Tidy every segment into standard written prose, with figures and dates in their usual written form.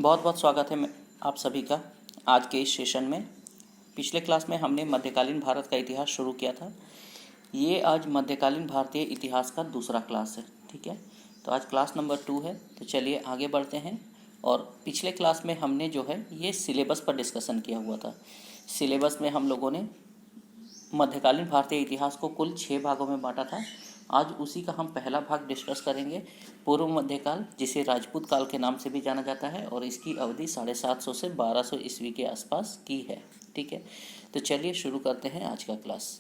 बहुत बहुत स्वागत है आप सभी का आज के इस सेशन में। पिछले क्लास में हमने मध्यकालीन भारत का इतिहास शुरू किया था। ये आज मध्यकालीन भारतीय इतिहास का दूसरा क्लास है। ठीक है, तो आज क्लास नंबर 2 है। तो चलिए आगे बढ़ते हैं। और पिछले क्लास में हमने जो है ये सिलेबस पर डिस्कशन किया हुआ था। सिलेबस में हम लोगों ने मध्यकालीन भारतीय इतिहास को कुल 6 भागों में बांटा था। आज उसी का हम पहला भाग डिस्कस करेंगे, पूर्व मध्यकाल, जिसे राजपूत काल के नाम से भी जाना जाता है, और इसकी अवधि 750 से 1200 ईस्वी के आसपास की है। ठीक है, तो चलिए शुरू करते हैं आज का क्लास।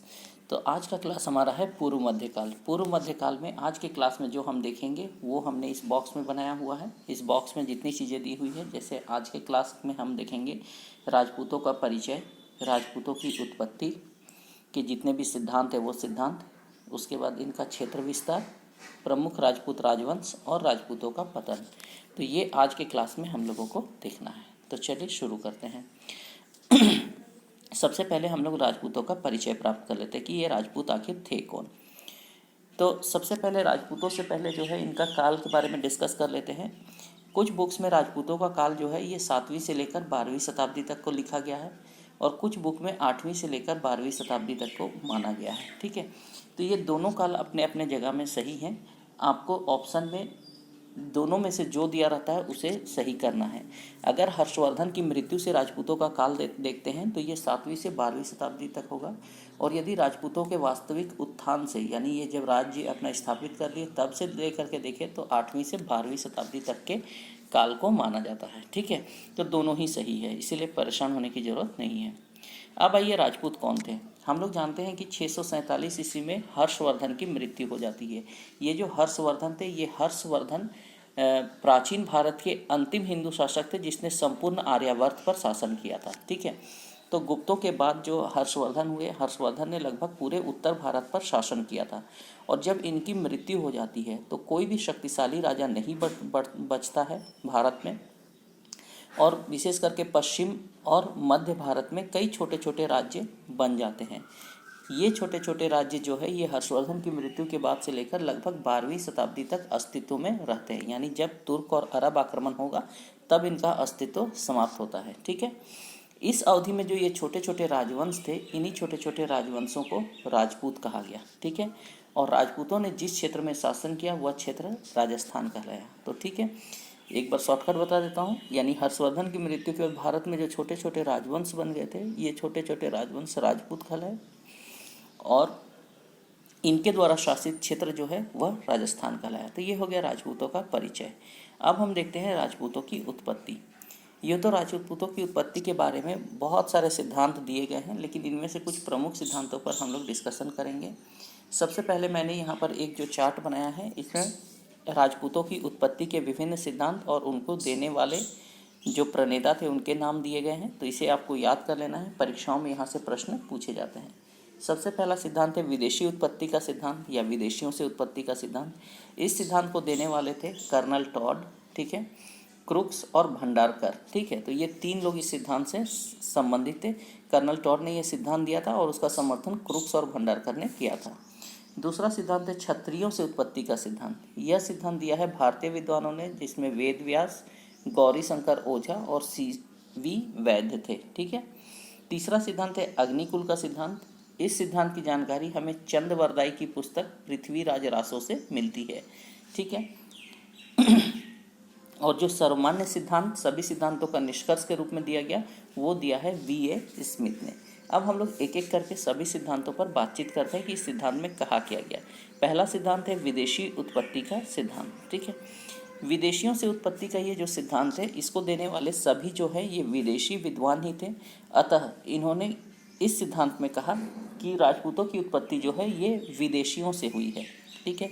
तो आज का क्लास हमारा है पूर्व मध्यकाल। पूर्व मध्यकाल में आज के क्लास में जो हम देखेंगे वो हमने इस बॉक्स में बनाया हुआ है। इस बॉक्स में जितनी चीज़ें दी हुई है, जैसे आज के क्लास में हम देखेंगे राजपूतों का परिचय, राजपूतों की उत्पत्ति के जितने भी सिद्धांत है वो सिद्धांत, उसके बाद इनका क्षेत्र विस्तार, प्रमुख राजपूत राजवंश और राजपूतों का पतन। तो ये आज के क्लास में हम लोगों को देखना है। तो चलिए शुरू करते हैं। सबसे पहले हम लोग राजपूतों का परिचय प्राप्त कर लेते हैं कि ये राजपूत आखिर थे कौन। तो सबसे पहले राजपूतों से पहले जो है इनका काल के बारे में डिस्कस कर लेते हैं। कुछ बुक्स में राजपूतों का काल जो है ये 7वीं से लेकर 12वीं शताब्दी तक को लिखा गया है, और कुछ बुक में 8वीं से लेकर 12वीं शताब्दी तक को माना गया है। ठीक है, तो ये दोनों काल अपने अपने जगह में सही हैं। आपको ऑप्शन में दोनों में से जो दिया रहता है उसे सही करना है। अगर हर्षवर्धन की मृत्यु से राजपूतों का काल देखते हैं तो ये 7वीं से 12वीं शताब्दी तक होगा, और यदि राजपूतों के वास्तविक उत्थान से, यानी ये जब राज्य अपना स्थापित कर लिए तब से लेकर के देखें तो 8वीं से 12वीं शताब्दी तक के काल को माना जाता है। ठीक है, तो दोनों ही सही है, इसीलिए परेशान होने की ज़रूरत नहीं है। अब आइए राजपूत कौन थे। हम लोग जानते हैं कि 647 ईस्वी में हर्षवर्धन की मृत्यु हो जाती है। ये जो हर्षवर्धन थे, ये हर्षवर्धन प्राचीन भारत के अंतिम हिंदू शासक थे जिसने संपूर्ण आर्यावर्त पर शासन किया था। ठीक है, तो गुप्तों के बाद जो हर्षवर्धन हुए, हर्षवर्धन ने लगभग पूरे उत्तर भारत पर शासन किया था। और जब इनकी मृत्यु हो जाती है तो कोई भी शक्तिशाली राजा नहीं बचता है भारत में, और विशेष करके पश्चिम और मध्य भारत में कई छोटे छोटे राज्य बन जाते हैं। ये छोटे छोटे राज्य जो है ये हर्षवर्धन की मृत्यु के बाद से लेकर लगभग 12वीं शताब्दी तक अस्तित्व में रहते हैं, यानी जब तुर्क और अरब आक्रमण होगा तब इनका अस्तित्व समाप्त होता है। ठीक है, इस अवधि में जो ये छोटे छोटे राजवंश थे, इन्हीं छोटे छोटे राजवंशों को राजपूत कहा गया। ठीक है, और राजपूतों ने जिस क्षेत्र में शासन किया वह क्षेत्र राजस्थान कहलाया। तो ठीक है, एक बार शॉर्टकट बता देता हूँ, यानी हर्षवर्धन की मृत्यु के बाद भारत में जो छोटे छोटे राजवंश बन गए थे, ये छोटे छोटे राजवंश राजपूत कहलाए, और इनके द्वारा शासित क्षेत्र जो है वह राजस्थान कहलाया। तो ये हो गया राजपूतों का परिचय। अब हम देखते हैं राजपूतों की उत्पत्ति। ये तो राजपूतों की उत्पत्ति के बारे में बहुत सारे सिद्धांत दिए गए हैं, लेकिन इनमें से कुछ प्रमुख सिद्धांतों पर हम लोग डिस्कशन करेंगे। सबसे पहले मैंने यहाँ पर एक जो चार्ट बनाया है, इसमें राजपूतों की उत्पत्ति के विभिन्न सिद्धांत और उनको देने वाले जो प्रणेता थे उनके नाम दिए गए हैं। तो इसे आपको याद कर लेना है, परीक्षाओं में यहाँ से प्रश्न पूछे जाते हैं। सबसे पहला सिद्धांत है विदेशी उत्पत्ति का सिद्धांत या विदेशियों से उत्पत्ति का सिद्धांत। इस सिद्धांत को देने वाले थे कर्नल टॉड, ठीक है, क्रुक्स और भंडारकर। ठीक है, तो ये 3 लोग इस सिद्धांत से संबंधित थे। कर्नल टॉड ने यह सिद्धांत दिया था और उसका समर्थन क्रुक्स और भंडारकर ने किया था। दूसरा सिद्धांत है क्षत्रियों से उत्पत्ति का सिद्धांत। यह सिद्धांत दिया है भारतीय विद्वानों ने, जिसमें वेद व्यास, गौरी शंकर ओझा और CV वैद्य थे। ठीक है, तीसरा सिद्धांत है अग्निकुल का सिद्धांत। इस सिद्धांत की जानकारी हमें चंदवरदाई की पुस्तक पृथ्वीराज रासो से मिलती है। ठीक है, और जो सर्वमान्य सिद्धांत सभी सिद्धांतों का निष्कर्ष के रूप में दिया गया वो दिया है VA स्मिथ ने। अब हम लोग एक एक करके सभी सिद्धांतों पर बातचीत करते हैं कि इस सिद्धांत में कहा क्या गया। पहला सिद्धांत है विदेशी उत्पत्ति का सिद्धांत। ठीक है, विदेशियों से उत्पत्ति का ये जो सिद्धांत है, इसको देने वाले सभी जो है ये विदेशी विद्वान ही थे। अतः इन्होंने इस सिद्धांत में कहा कि राजपूतों की उत्पत्ति जो है ये विदेशियों से हुई है। ठीक है,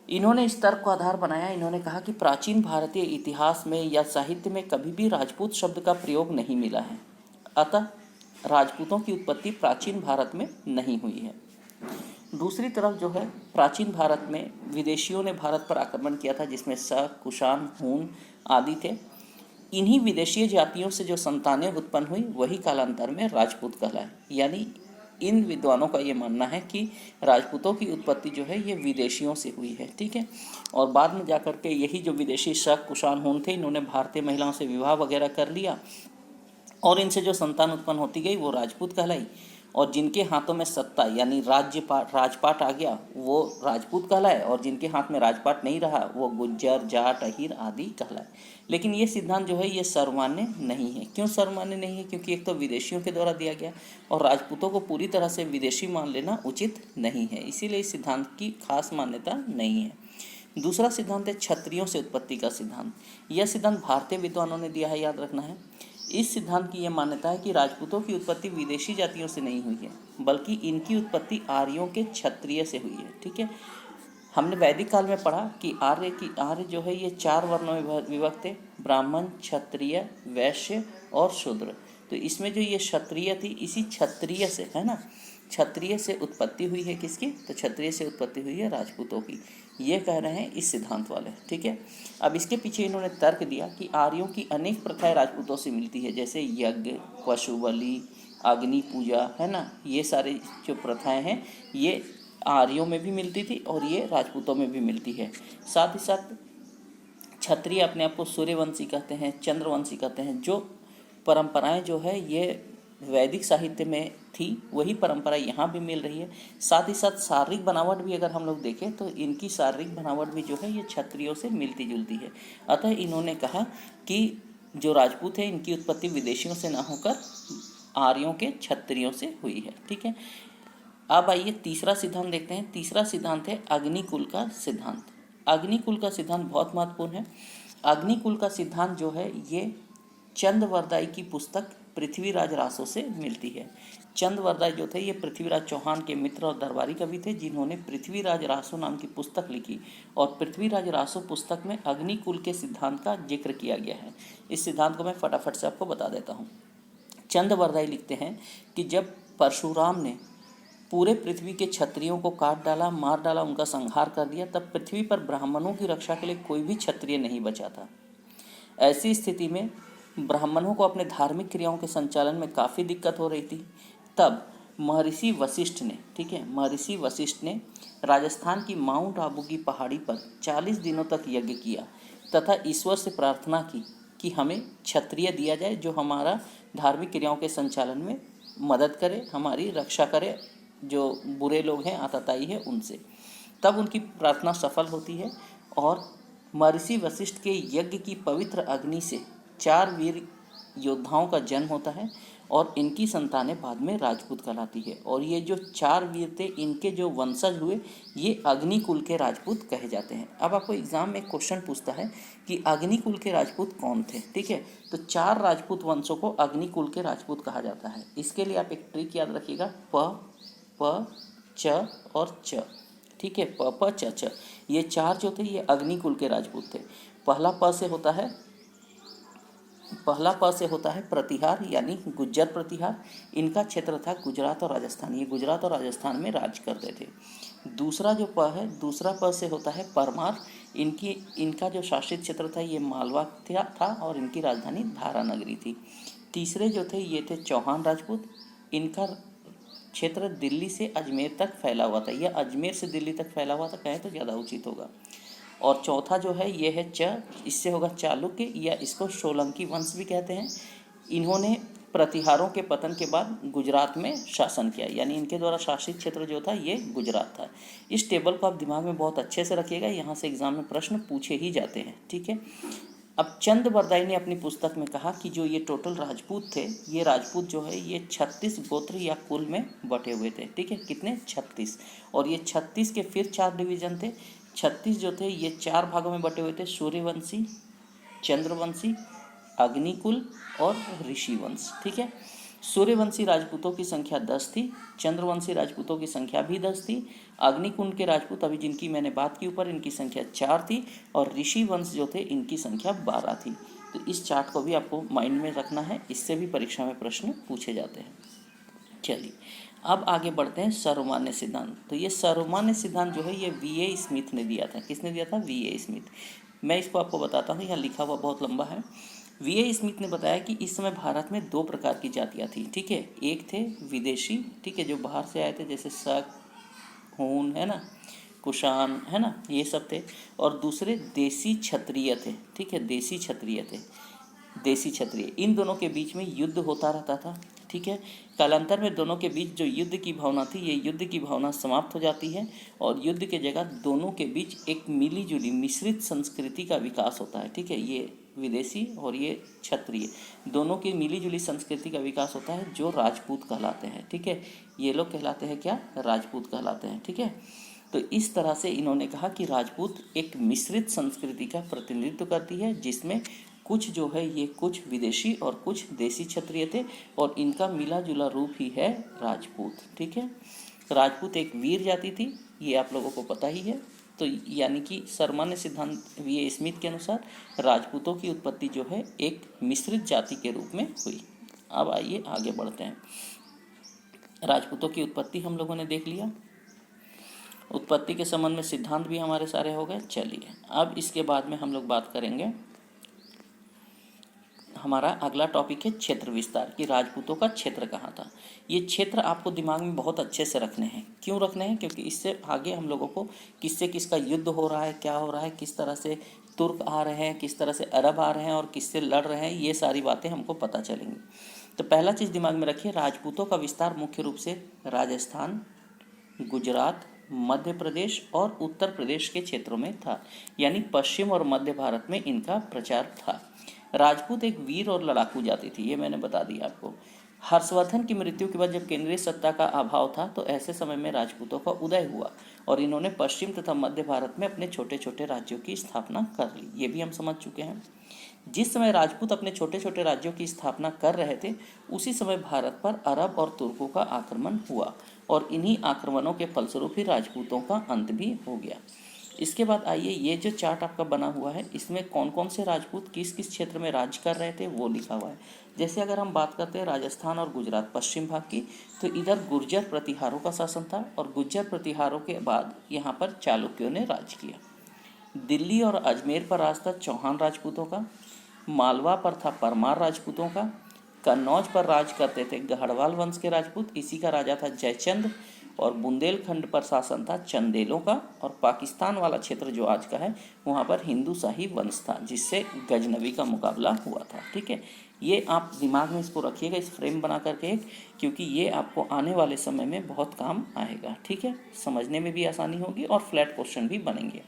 इन्होंने इस तर्क को आधार बनाया। इन्होंने कहा कि प्राचीन भारतीय इतिहास में या साहित्य में कभी भी राजपूत शब्द का प्रयोग नहीं मिला है, अतः राजपूतों की उत्पत्ति प्राचीन भारत में नहीं हुई है। दूसरी तरफ जो है प्राचीन भारत में विदेशियों ने भारत पर आक्रमण किया था, जिसमें शक, कुषाण, हूण आदि थे। इन्हीं विदेशीय जातियों से जो संतानें उत्पन्न हुई वही कालांतर में राजपूत कहलाए। यानी इन विद्वानों का ये मानना है कि राजपूतों की उत्पत्ति जो है ये विदेशियों से हुई है, ठीक है। और बाद में जाकर के यही जो विदेशी शक कुषाण हुन थे, इन्होंने भारतीय महिलाओं से विवाह वगैरह कर लिया और इनसे जो संतान उत्पन्न होती गई वो राजपूत कहलाई, और जिनके हाथों में सत्ता यानी राजपाट आ गया वो राजपूत कहलाए, और जिनके हाथ में राजपाट नहीं रहा वो गुज्जर, जाट, अहीर आदि कहलाए। लेकिन ये सिद्धांत जो है ये सर्वमान्य नहीं है। क्यों सर्वमान्य नहीं है? क्योंकि एक तो विदेशियों के द्वारा दिया गया और राजपूतों को पूरी तरह से विदेशी मान लेना उचित नहीं है, इसीलिए इस सिद्धांत की खास मान्यता नहीं है। दूसरा सिद्धांत है क्षत्रियों से उत्पत्ति का सिद्धांत। यह सिद्धांत भारतीय विद्वानों ने दिया है, याद रखना है। इस सिद्धांत की यह मान्यता है कि राजपूतों की उत्पत्ति विदेशी जातियों से नहीं हुई है, बल्कि इनकी उत्पत्ति आर्यों के क्षत्रिय से हुई है, ठीक है। हमने वैदिक काल में पढ़ा कि आर्य जो है ये 4 वर्णों में विभक्त थे, ब्राह्मण, क्षत्रिय, वैश्य और शूद्र। तो इसमें जो ये क्षत्रिय थी, इसी क्षत्रिय से, है ना, क्षत्रिय से उत्पत्ति हुई है किसकी? तो क्षत्रिय से उत्पत्ति हुई है राजपूतों की, ये कह रहे हैं इस सिद्धांत वाले, ठीक है। अब इसके पीछे इन्होंने तर्क दिया कि आर्यों की अनेक प्रथाएं राजपूतों से मिलती है, जैसे यज्ञ, पशु बलि, अग्नि पूजा, है ना, ये सारे जो प्रथाएं हैं ये आर्यों में भी मिलती थी और ये राजपूतों में भी मिलती है। साथ ही साथ क्षत्रिय अपने आप को सूर्यवंशी कहते हैं, चंद्रवंशी कहते हैं। जो परंपराएं जो है ये वैदिक साहित्य में थी वही परंपरा यहाँ भी मिल रही है। साथ ही साथ शारीरिक बनावट भी अगर हम लोग देखें तो इनकी शारीरिक बनावट भी जो है ये क्षत्रियों से मिलती जुलती है। अतः इन्होंने कहा कि जो राजपूत है इनकी उत्पत्ति विदेशियों से ना होकर आर्यों के क्षत्रियों से हुई है, ठीक है। अब आइए तीसरा सिद्धांत देखते हैं। तीसरा सिद्धांत है अग्निकुल का सिद्धांत। अग्निकुल का सिद्धांत बहुत महत्वपूर्ण है। अग्निकुल का सिद्धांत जो है ये चंद्रवरदाई की पुस्तक पृथ्वीराज रासो से मिलती है। चंद्रवरदाई जो थे ये पृथ्वीराज चौहान के मित्र और दरबारी कवि थे, जिन्होंने पृथ्वीराज रासो नाम की पुस्तक लिखी, और पृथ्वीराज रासो पुस्तक में अग्निकुल के सिद्धांत का जिक्र किया गया है। इस सिद्धांत को मैं फटाफट से आपको बता देता हूँ। चंद्रवरदाई लिखते हैं कि जब परशुराम ने पूरे पृथ्वी के क्षत्रियों को काट डाला, मार डाला, उनका संहार कर दिया, तब पृथ्वी पर ब्राह्मणों की रक्षा के लिए कोई भी क्षत्रिय नहीं बचा था। ऐसी स्थिति में ब्राह्मणों को अपने धार्मिक क्रियाओं के संचालन में काफ़ी दिक्कत हो रही थी। तब महर्षि वशिष्ठ ने, ठीक है, महर्षि वशिष्ठ ने राजस्थान की माउंट आबू की पहाड़ी पर 40 दिनों तक यज्ञ किया तथा ईश्वर से प्रार्थना की कि हमें क्षत्रिय दिया जाए जो हमारा धार्मिक क्रियाओं के संचालन में मदद करे, हमारी रक्षा करे, जो बुरे लोग हैं, आतताई है, उनसे। तब उनकी प्रार्थना सफल होती है और महर्षि वशिष्ठ के यज्ञ की पवित्र अग्नि से 4 वीर योद्धाओं का जन्म होता है और इनकी संतानें बाद में राजपूत कहलाती है। और ये जो 4 वीर थे इनके जो वंशज हुए ये अग्निकुल के राजपूत कहे जाते हैं। अब आपको एग्जाम में क्वेश्चन पूछता है कि अग्निकुल के राजपूत कौन थे, ठीक है। तो 4 राजपूत वंशों को अग्निकुल के राजपूत कहा जाता है। इसके लिए आप एक ट्रिक याद रखिएगा, प, च और च, ठीक है। प, च, च, ये 4 जो थे ये अग्निकुल के राजपूत थे। पहला प से होता है प्रतिहार यानी गुज्जर प्रतिहार। इनका क्षेत्र था गुजरात और राजस्थान, ये गुजरात और राजस्थान में राज करते थे। दूसरा जो प है, दूसरा प से होता है परमार। इनका जो शासित क्षेत्र था ये मालवा था और इनकी राजधानी धारा नगरी थी। तीसरे जो थे ये थे चौहान राजपूत। इनका क्षेत्र दिल्ली से अजमेर तक फैला हुआ था, यह अजमेर से दिल्ली तक फैला हुआ था, कहें तो ज़्यादा उचित होगा। और चौथा जो है ये है च, इससे होगा चालुक्य या इसको सोलंकी वंश भी कहते हैं। इन्होंने प्रतिहारों के पतन के बाद गुजरात में शासन किया, यानी इनके द्वारा शासित क्षेत्र जो था ये गुजरात था। इस टेबल को आप दिमाग में बहुत अच्छे से रखिएगा, यहाँ से एग्जाम में प्रश्न पूछे ही जाते हैं, ठीक है। अब चंद्रवरदाई ने अपनी पुस्तक में कहा कि जो ये टोटल राजपूत थे, ये राजपूत जो है ये 36 गोत्र या कुल में बटे हुए थे, ठीक है। कितने? 36। और ये 36 के फिर 4 डिवीजन थे। 36 जो थे ये 4 भागों में बटे हुए थे, सूर्यवंशी, चंद्रवंशी, अग्निकुल और ऋषिवंश, ठीक है। सूर्यवंशी राजपूतों की संख्या 10 थी, चंद्रवंशी राजपूतों की संख्या भी 10 थी, अग्निकुंड के राजपूत अभी जिनकी मैंने बात की ऊपर इनकी संख्या 4 थी, और ऋषि वंश जो थे इनकी संख्या 12 थी। तो इस चार्ट को भी आपको माइंड में रखना है, इससे भी परीक्षा में प्रश्न पूछे जाते हैं। चलिए अब आगे बढ़ते हैं सर्वमान्य सिद्धांत। तो ये सर्वमान्य सिद्धांत जो है ये V.A. स्मिथ ने दिया था। किसने दिया था? V.A. स्मिथ। मैं इसको आपको बताता हूँ, यहाँ लिखा हुआ बहुत लंबा है। वी.ए. स्मिथ ने बताया कि इस समय भारत में दो प्रकार की जातियाँ थी, ठीक है। एक थे विदेशी, ठीक है, जो बाहर से आए थे, जैसे शक, हून, है ना, कुषाण, है ना, ये सब थे। और दूसरे देसी क्षत्रिय थे, ठीक है, देसी क्षत्रिय थे, देसी क्षत्रिय। इन दोनों के बीच में युद्ध होता रहता था, ठीक है। कालांतर में दोनों के बीच जो युद्ध की भावना थी, ये युद्ध की भावना समाप्त हो जाती है और युद्ध के जगह दोनों के बीच एक मिली जुली मिश्रित संस्कृति का विकास होता है, ठीक है। ये विदेशी और ये क्षत्रिय दोनों की मिली जुली संस्कृति का विकास होता है, जो राजपूत कहलाते हैं, ठीक है। ये लोग कहलाते हैं क्या? राजपूत कहलाते हैं, ठीक है। तो इस तरह से इन्होंने कहा कि राजपूत एक मिश्रित संस्कृति का प्रतिनिधित्व करती है, जिसमें कुछ जो है ये कुछ विदेशी और कुछ देसी क्षत्रिय थे और इनका मिला जुला रूप ही है राजपूत, ठीक है। राजपूत एक वीर जाति थी, ये आप लोगों को पता ही है। तो यानी कि सामान्य सिद्धांत वी.ए. स्मिथ के अनुसार राजपूतों की उत्पत्ति जो है एक मिश्रित जाति के रूप में हुई। अब आइए आगे बढ़ते हैं। राजपूतों की उत्पत्ति हम लोगों ने देख लिया, उत्पत्ति के संबंध में सिद्धांत भी हमारे सारे हो गए। चलिए अब इसके बाद में हम लोग बात करेंगे, हमारा अगला टॉपिक है क्षेत्र विस्तार, कि राजपूतों का क्षेत्र कहाँ था। ये क्षेत्र आपको दिमाग में बहुत अच्छे से रखने हैं। क्यों रखने हैं? क्योंकि इससे आगे हम लोगों को किससे किसका युद्ध हो रहा है, क्या हो रहा है, किस तरह से तुर्क आ रहे हैं, किस तरह से अरब आ रहे हैं और किससे लड़ रहे हैं, ये सारी बातें हमको पता चलेंगी। तो पहला चीज़ दिमाग में रखिए, राजपूतों का विस्तार मुख्य रूप से राजस्थान, गुजरात, मध्य प्रदेश और उत्तर प्रदेश के क्षेत्रों में था, यानी पश्चिम और मध्य भारत में इनका प्रचार था। राजपूत एक वीर और लड़ाकू जाति थी, ये मैंने बता दिया आपको। हर्षवर्धन की मृत्यु के बाद जब केंद्रीय सत्ता का अभाव था, तो ऐसे समय में राजपूतों का उदय हुआ और इन्होंने पश्चिम तथा मध्य भारत में अपने छोटे छोटे राज्यों की स्थापना कर ली। ये भी हम समझ चुके हैं। जिस समय राजपूत अपने छोटे छोटे राज्यों की स्थापना कर रहे थे, उसी समय भारत पर अरब और तुर्कों का आक्रमण हुआ और इन्हीं आक्रमणों के फलस्वरूप ही राजपूतों का अंत भी हो गया। इसके बाद आइए, ये जो चार्ट आपका बना हुआ है, इसमें कौन कौन से राजपूत किस किस क्षेत्र में राज कर रहे थे वो लिखा हुआ है। जैसे अगर हम बात करते हैं राजस्थान और गुजरात पश्चिम भाग की, तो इधर गुर्जर प्रतिहारों का शासन था और गुर्जर प्रतिहारों के बाद यहाँ पर चालुक्यों ने राज किया। दिल्ली और अजमेर पर राज था चौहान राजपूतों का, मालवा पर था परमार राजपूतों का, कन्नौज पर राज करते थे गढ़वाल वंश के राजपूत, इसी का राजा था जयचंद, और बुंदेलखंड पर शासन था चंदेलों का, और पाकिस्तान वाला क्षेत्र जो आज का है वहाँ पर हिंदू शाही वंश था, जिससे गजनवी का मुकाबला हुआ था, ठीक है। ये आप दिमाग में इसको रखिएगा, इस फ्रेम बना करके, क्योंकि ये आपको आने वाले समय में बहुत काम आएगा, ठीक है। समझने में भी आसानी होगी और फ्लैट क्वेश्चन भी बनेंगे।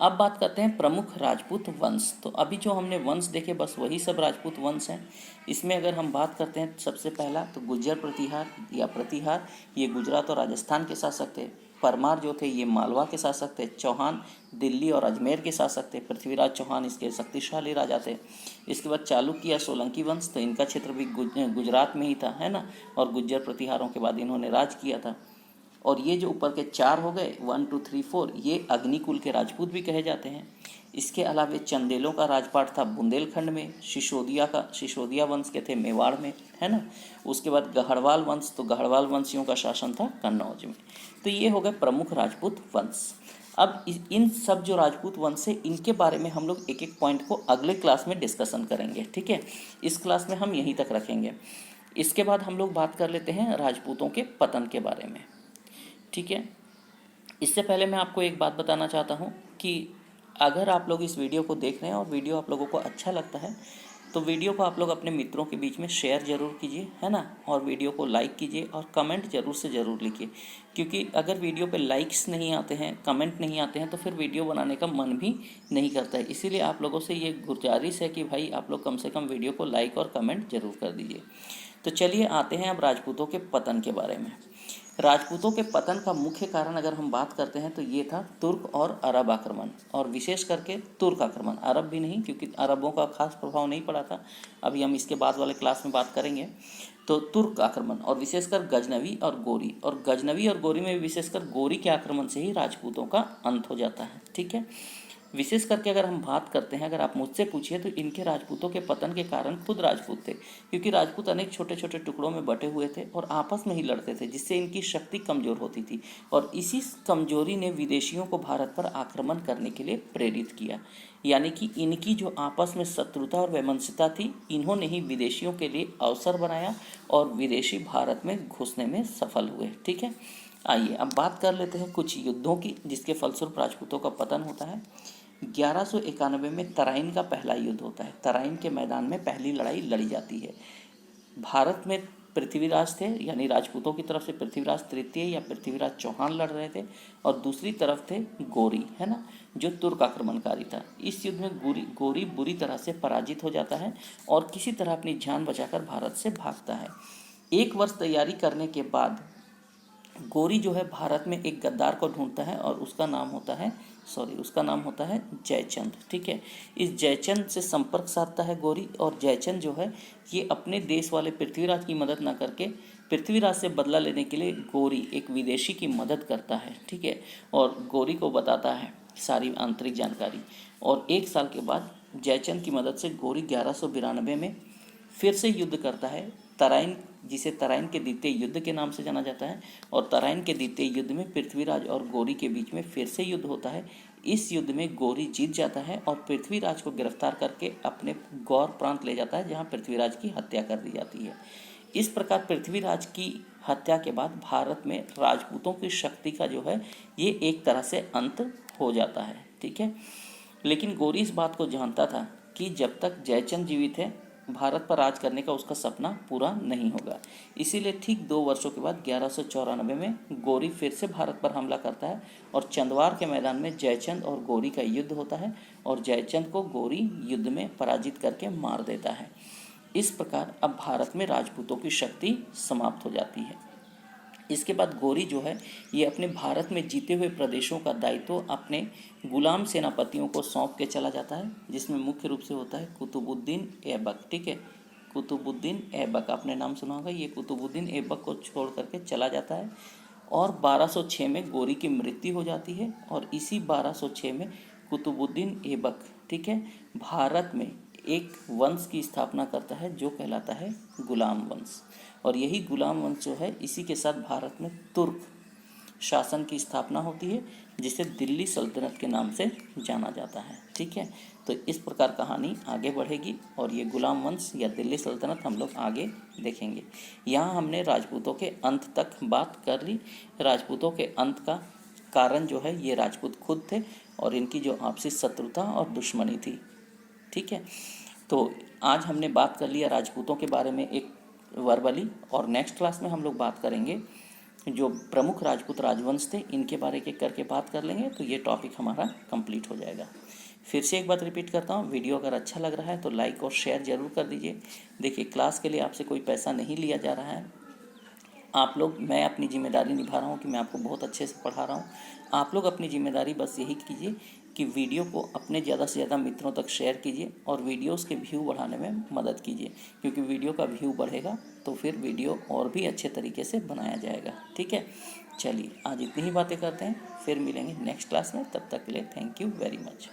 अब बात करते हैं प्रमुख राजपूत वंश। तो अभी जो हमने वंश देखे, बस वही सब राजपूत वंश हैं। इसमें अगर हम बात करते हैं, सबसे पहला तो गुज्जर प्रतिहार या प्रतिहार, ये गुजरात और राजस्थान के शासक थे। परमार जो थे ये मालवा के शासक थे। चौहान दिल्ली और अजमेर के शासक थे। पृथ्वीराज चौहान इसके शक्तिशाली राजा थे। इसके बाद चालुक्य या सोलंकी वंश, तो इनका क्षेत्र भी गुजरात में ही था, है ना, और गुज्जर प्रतिहारों के बाद इन्होंने राज किया था। और ये जो ऊपर के चार हो गए 1 2 3 4, ये अग्निकुल के राजपूत भी कहे जाते हैं। इसके अलावा चंदेलों का राजपाट था बुंदेलखंड में, सिसोदिया वंश के थे मेवाड़ में, है ना। उसके बाद गढ़वाल वंश, तो गढ़वाल वंशियों का शासन था कन्नौज में। तो ये हो गए प्रमुख राजपूत वंश। अब इन सब जो राजपूत वंश है, इनके बारे में हम लोग एक एक पॉइंट को अगले क्लास में डिस्कशन करेंगे, ठीक है। इस क्लास में हम यहीं तक रखेंगे। इसके बाद हम लोग बात कर लेते हैं राजपूतों के पतन के बारे में, ठीक है। इससे पहले मैं आपको एक बात बताना चाहता हूँ कि अगर आप लोग इस वीडियो को देख रहे हैं और वीडियो आप लोगों को अच्छा लगता है, तो वीडियो को आप लोग अपने मित्रों के बीच में शेयर ज़रूर कीजिए, है ना, और वीडियो को लाइक कीजिए और कमेंट ज़रूर से ज़रूर लिखिए, क्योंकि अगर वीडियो पे लाइक्स नहीं आते हैं, कमेंट नहीं आते हैं, तो फिर वीडियो बनाने का मन भी नहीं करता है। इसीलिए आप लोगों से ये गुजारिश है कि भाई आप लोग कम से कम वीडियो को लाइक और कमेंट ज़रूर कर दीजिए। तो चलिए आते हैं अब राजपूतों के पतन के बारे में। राजपूतों के पतन का मुख्य कारण अगर हम बात करते हैं, तो ये था तुर्क और अरब आक्रमण, और विशेष करके तुर्क आक्रमण, अरब भी नहीं, क्योंकि अरबों का खास प्रभाव नहीं पड़ा था। अभी हम इसके बाद वाले क्लास में बात करेंगे। तो तुर्क आक्रमण और विशेषकर गजनवी और गोरी, और गजनवी और गोरी में विशेषकर गोरी के आक्रमण से ही राजपूतों का अंत हो जाता है, ठीक है। विशेष करके अगर हम बात करते हैं, अगर आप मुझसे पूछिए तो इनके राजपूतों के पतन के कारण खुद राजपूत थे, क्योंकि राजपूत अनेक छोटे छोटे टुकड़ों में बटे हुए थे और आपस में ही लड़ते थे, जिससे इनकी शक्ति कमजोर होती थी और इसी कमजोरी ने विदेशियों को भारत पर आक्रमण करने के लिए प्रेरित किया। यानी कि इनकी जो आपस में शत्रुता और वैमनस्यता थी, इन्होंने ही विदेशियों के लिए अवसर बनाया और विदेशी भारत में घुसने में सफल हुए। ठीक है, आइए अब बात कर लेते हैं कुछ युद्धों की जिसके फलस्वरूप राजपूतों का पतन होता है। 1191 में तराइन का पहला युद्ध होता है। तराइन के मैदान में पहली लड़ाई लड़ी जाती है। भारत में पृथ्वीराज थे, यानी राजपूतों की तरफ से पृथ्वीराज तृतीय या पृथ्वीराज चौहान लड़ रहे थे और दूसरी तरफ थे गोरी, है ना, जो तुर्क आक्रमणकारी था। इस युद्ध में गोरी बुरी तरह से पराजित हो जाता है और किसी तरह अपनी जान बचाकर भारत से भागता है। 1 वर्ष तैयारी करने के बाद गोरी जो है भारत में एक गद्दार को ढूंढता है और उसका नाम होता है जयचंद। ठीक है, इस जयचंद से संपर्क साधता है गोरी और जयचंद जो है ये अपने देश वाले पृथ्वीराज की मदद न करके पृथ्वीराज से बदला लेने के लिए गोरी एक विदेशी की मदद करता है। ठीक है, और गोरी को बताता है सारी आंतरिक जानकारी और 1 साल के बाद जयचंद की मदद से गोरी 1192 में फिर से युद्ध करता है तराइन, जिसे तराइन के द्वितीय युद्ध के नाम से जाना जाता है। और तराइन के द्वितीय युद्ध में पृथ्वीराज और गोरी के बीच में फिर से युद्ध होता है। इस युद्ध में गोरी जीत जाता है और पृथ्वीराज को गिरफ्तार करके अपने गौर प्रांत ले जाता है, जहां पृथ्वीराज की हत्या कर दी जाती है। इस प्रकार पृथ्वीराज की हत्या के बाद भारत में राजपूतों की शक्ति का जो है ये एक तरह से अंत हो जाता है। ठीक है, लेकिन गोरी इस बात को जानता था कि जब तक जयचंद जीवित है भारत पर राज करने का उसका सपना पूरा नहीं होगा। इसीलिए ठीक 2 वर्षों के बाद 1194 में गोरी फिर से भारत पर हमला करता है और चंदवार के मैदान में जयचंद और गोरी का युद्ध होता है और जयचंद को गोरी युद्ध में पराजित करके मार देता है। इस प्रकार अब भारत में राजपूतों की शक्ति समाप्त हो जाती है। इसके बाद गोरी जो है ये अपने भारत में जीते हुए प्रदेशों का दायित्व अपने गुलाम सेनापतियों को सौंप के चला जाता है, जिसमें मुख्य रूप से होता है कुतुबुद्दीन ऐबक। ठीक है, कुतुबुद्दीन ऐबक आपने नाम सुना होगा। ये कुतुबुद्दीन ऐबक को छोड़ करके चला जाता है और 1206 में गोरी की मृत्यु हो जाती है और इसी 1206 में कुतुबुद्दीन ऐबक, ठीक है, भारत में एक वंश की स्थापना करता है जो कहलाता है गुलाम वंश। और यही गुलाम वंश जो है इसी के साथ भारत में तुर्क शासन की स्थापना होती है, जिसे दिल्ली सल्तनत के नाम से जाना जाता है। ठीक है, तो इस प्रकार कहानी आगे बढ़ेगी और ये गुलाम वंश या दिल्ली सल्तनत हम लोग आगे देखेंगे। यहाँ हमने राजपूतों के अंत तक बात कर ली। राजपूतों के अंत का कारण जो है ये राजपूत खुद थे और इनकी जो आपसी शत्रुता और दुश्मनी थी। ठीक है, तो आज हमने बात कर लिया राजपूतों के बारे में एक वर्बली, और नेक्स्ट क्लास में हम लोग बात करेंगे जो प्रमुख राजपूत राजवंश थे, इनके बारे के करके बात कर लेंगे, तो ये टॉपिक हमारा कंप्लीट हो जाएगा। फिर से एक बात रिपीट करता हूँ, वीडियो अगर अच्छा लग रहा है तो लाइक और शेयर ज़रूर कर दीजिए। देखिए, क्लास के लिए आपसे कोई पैसा नहीं लिया जा रहा है। आप लोग, मैं अपनी जिम्मेदारी निभा रहा हूँ कि मैं आपको बहुत अच्छे से पढ़ा रहा हूँ। आप लोग अपनी जिम्मेदारी बस यही कीजिए कि वीडियो को अपने ज़्यादा से ज़्यादा मित्रों तक शेयर कीजिए और वीडियोस के व्यू बढ़ाने में मदद कीजिए, क्योंकि वीडियो का व्यू बढ़ेगा तो फिर वीडियो और भी अच्छे तरीके से बनाया जाएगा। ठीक है, चलिए आज इतनी ही बातें करते हैं, फिर मिलेंगे नेक्स्ट क्लास में। तब तक के लिए थैंक यू वेरी मच।